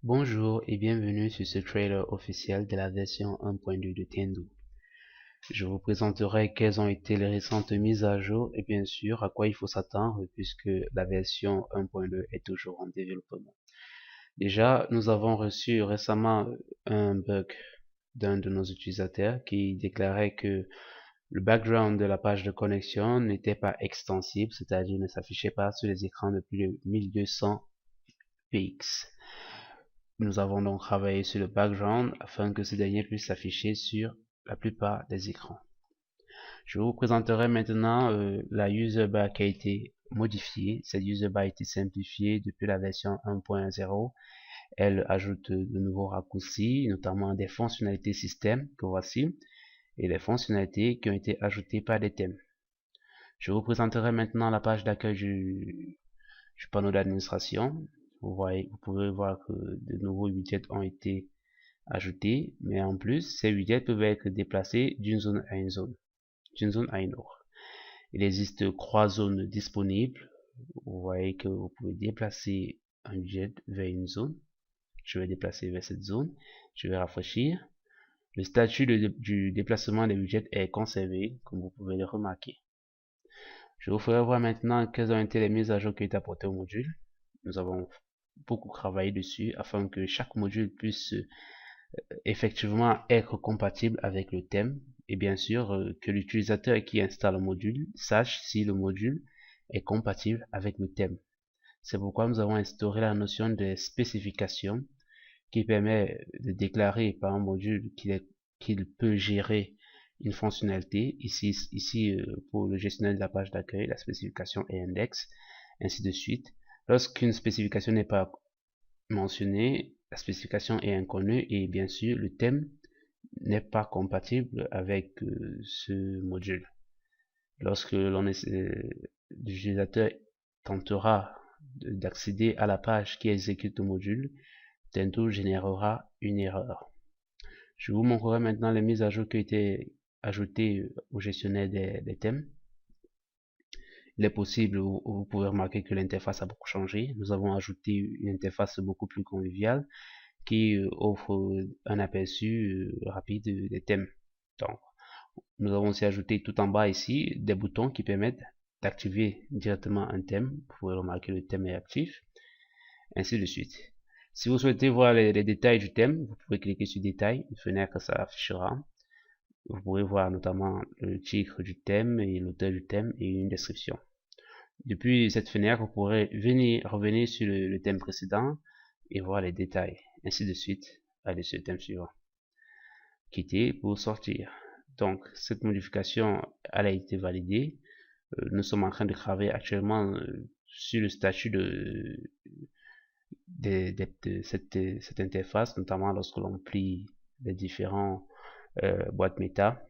Bonjour et bienvenue sur ce trailer officiel de la version 1.2 de Tiendo. Je vous présenterai quelles ont été les récentes mises à jour et bien sûr à quoi il faut s'attendre puisque la version 1.2 est toujours en développement. Déjà, nous avons reçu récemment un bug d'un de nos utilisateurs qui déclarait que le background de la page de connexion n'était pas extensible, c'est-à-dire ne s'affichait pas sur les écrans de plus de 1200 px. Nous avons donc travaillé sur le background afin que ce dernier puisse s'afficher sur la plupart des écrans. Je vous présenterai maintenant la user bar qui a été modifiée. Cette user bar a été simplifiée depuis la version 1.0. Elle ajoute de nouveaux raccourcis, notamment des fonctionnalités système que voici et les fonctionnalités qui ont été ajoutées par des thèmes. Je vous présenterai maintenant la page d'accueil du panneau d'administration. Vous pouvez voir que de nouveaux widgets ont été ajoutés, mais en plus, ces widgets peuvent être déplacés d'une zone à une zone, d'une zone à une autre. Il existe 3 zones disponibles. Vous voyez que vous pouvez déplacer un widget vers une zone. Je vais déplacer vers cette zone. Je vais rafraîchir. Le statut du déplacement des widgets est conservé, comme vous pouvez le remarquer. Je vous ferai voir maintenant quelles ont été les mises à jour qui ont été apportées au module. Nous avons beaucoup travaillé dessus afin que chaque module puisse effectivement être compatible avec le thème et bien sûr que l'utilisateur qui installe le module sache si le module est compatible avec le thème. C'est pourquoi nous avons instauré la notion de spécification qui permet de déclarer par un module qu'il peut gérer une fonctionnalité. Ici pour le gestionnaire de la page d'accueil, la spécification est index, ainsi de suite. Lorsqu'une spécification n'est pas mentionnée, la spécification est inconnue et bien sûr le thème n'est pas compatible avec ce module. Lorsque l'utilisateur tentera d'accéder à la page qui exécute le module, Tiendo générera une erreur. Je vous montrerai maintenant les mises à jour qui ont été ajoutées au gestionnaire des thèmes. Il est possible, vous pouvez remarquer que l'interface a beaucoup changé. Nous avons ajouté une interface beaucoup plus conviviale qui offre un aperçu rapide des thèmes. Donc, nous avons aussi ajouté tout en bas ici des boutons qui permettent d'activer directement un thème. Vous pouvez remarquer le thème est actif, ainsi de suite. Si vous souhaitez voir les détails du thème, vous pouvez cliquer sur détails, une fenêtre s'affichera. Vous pourrez voir notamment le titre du thème et l'auteur du thème et une description. Depuis cette fenêtre, vous pourrez revenir sur le thème précédent et voir les détails, ainsi de suite, aller sur le thème suivant. Quitter pour sortir. Donc, cette modification, elle a été validée. Nous sommes en train de travailler actuellement sur le statut de cette interface, notamment lorsque l'on plie les différents boîtes méta.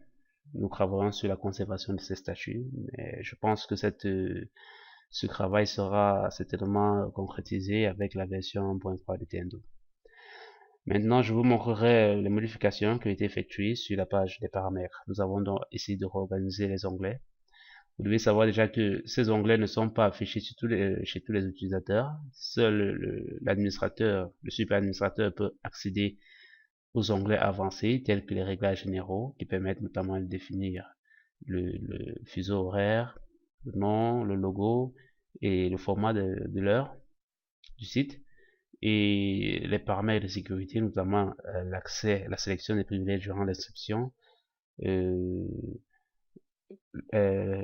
Nous travaillerons sur la conservation de ces statuts, mais je pense que ce travail sera certainement concrétisé avec la version 1.3 de Tiendo. Maintenant, je vous montrerai les modifications qui ont été effectuées sur la page des paramètres. Nous avons donc essayé de réorganiser les onglets. Vous devez savoir déjà que ces onglets ne sont pas affichés chez tous les utilisateurs. Seul l'administrateur, le super administrateur peut accéder aux onglets avancés tels que les réglages généraux qui permettent notamment de définir le fuseau horaire, le nom, le logo et le format de l'heure du site et les paramètres de sécurité, notamment l'accès, la sélection des privilèges durant l'inscription,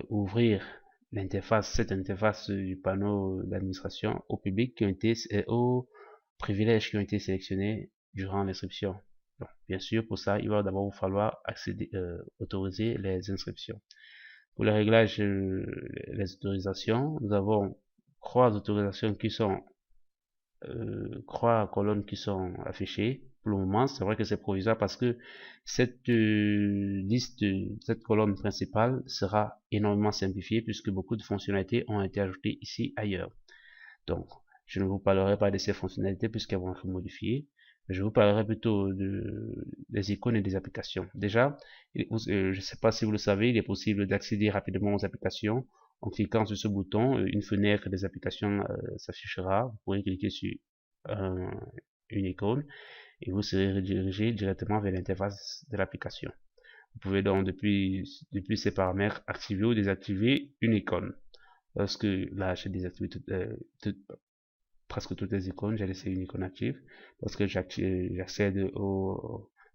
ouvrir cette interface du panneau d'administration au public aux privilèges qui ont été sélectionnés durant l'inscription. Bien sûr, pour ça, il va d'abord vous falloir autoriser les inscriptions. Pour les réglages, les autorisations, nous avons 3 autorisations qui sont 3 colonnes qui sont affichées. Pour le moment, c'est vrai que c'est provisoire parce que cette cette colonne principale sera énormément simplifiée puisque beaucoup de fonctionnalités ont été ajoutées ici ailleurs. Donc, je ne vous parlerai pas de ces fonctionnalités puisqu'elles vont être modifiées. Je vous parlerai plutôt des icônes et des applications. Déjà, je ne sais pas si vous le savez, il est possible d'accéder rapidement aux applications. En cliquant sur ce bouton, une fenêtre des applications s'affichera. Vous pourrez cliquer sur une icône et vous serez redirigé directement vers l'interface de l'application. Vous pouvez donc depuis ces paramètres activer ou désactiver une icône. Lorsque là j'ai désactivé presque toutes les icônes, j'ai laissé une icône active. Lorsque j'accède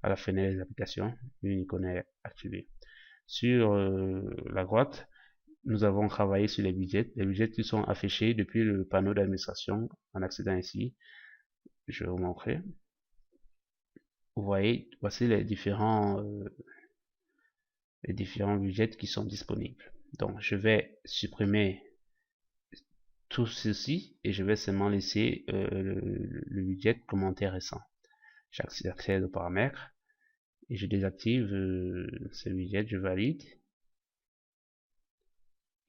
à la fenêtre des applications, une icône est activée. Sur la droite, nous avons travaillé sur les widgets qui sont affichés depuis le panneau d'administration. En accédant ici, je vais vous montrer. Vous voyez, voici les différents widgets qui sont disponibles. Donc je vais supprimer tout ceci et je vais seulement laisser le widget commentaire récent. J'accède aux paramètres et je désactive ce widget, je valide.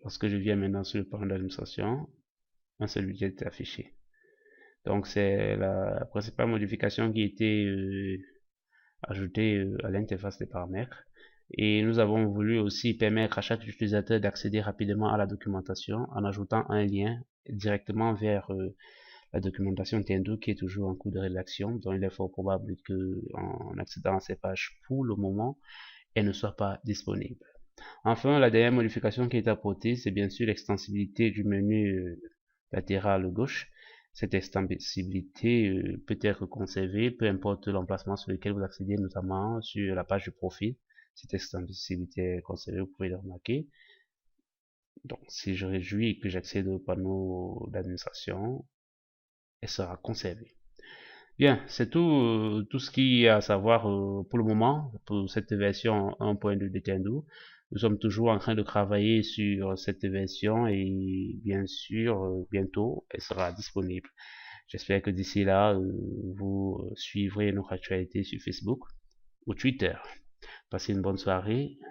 Lorsque je viens maintenant sur le panneau d'administration, un seul widget est affiché. Donc c'est la principale modification qui a été ajoutée à l'interface des paramètres. Et nous avons voulu aussi permettre à chaque utilisateur d'accéder rapidement à la documentation en ajoutant un lien directement vers la documentation Tendo qui est toujours en cours de rédaction. Donc il est fort probable que en accédant à ces pages, pour le moment, elle ne soit pas disponible. Enfin, la dernière modification qui est apportée, c'est bien sûr l'extensibilité du menu latéral gauche. Cette extensibilité peut être conservée, peu importe l'emplacement sur lequel vous accédez, notamment sur la page du profil. Cette extensibilité est conservée, vous pouvez le remarquer. Donc, si je réjouis et que j'accède au panneau d'administration, elle sera conservée. Bien, c'est tout ce qu'il y a à savoir pour le moment, pour cette version 1.2 de Tendo. Nous sommes toujours en train de travailler sur cette version et bien sûr, bientôt, elle sera disponible. J'espère que d'ici là, vous suivrez notre actualité sur Facebook ou Twitter. Passez une bonne soirée.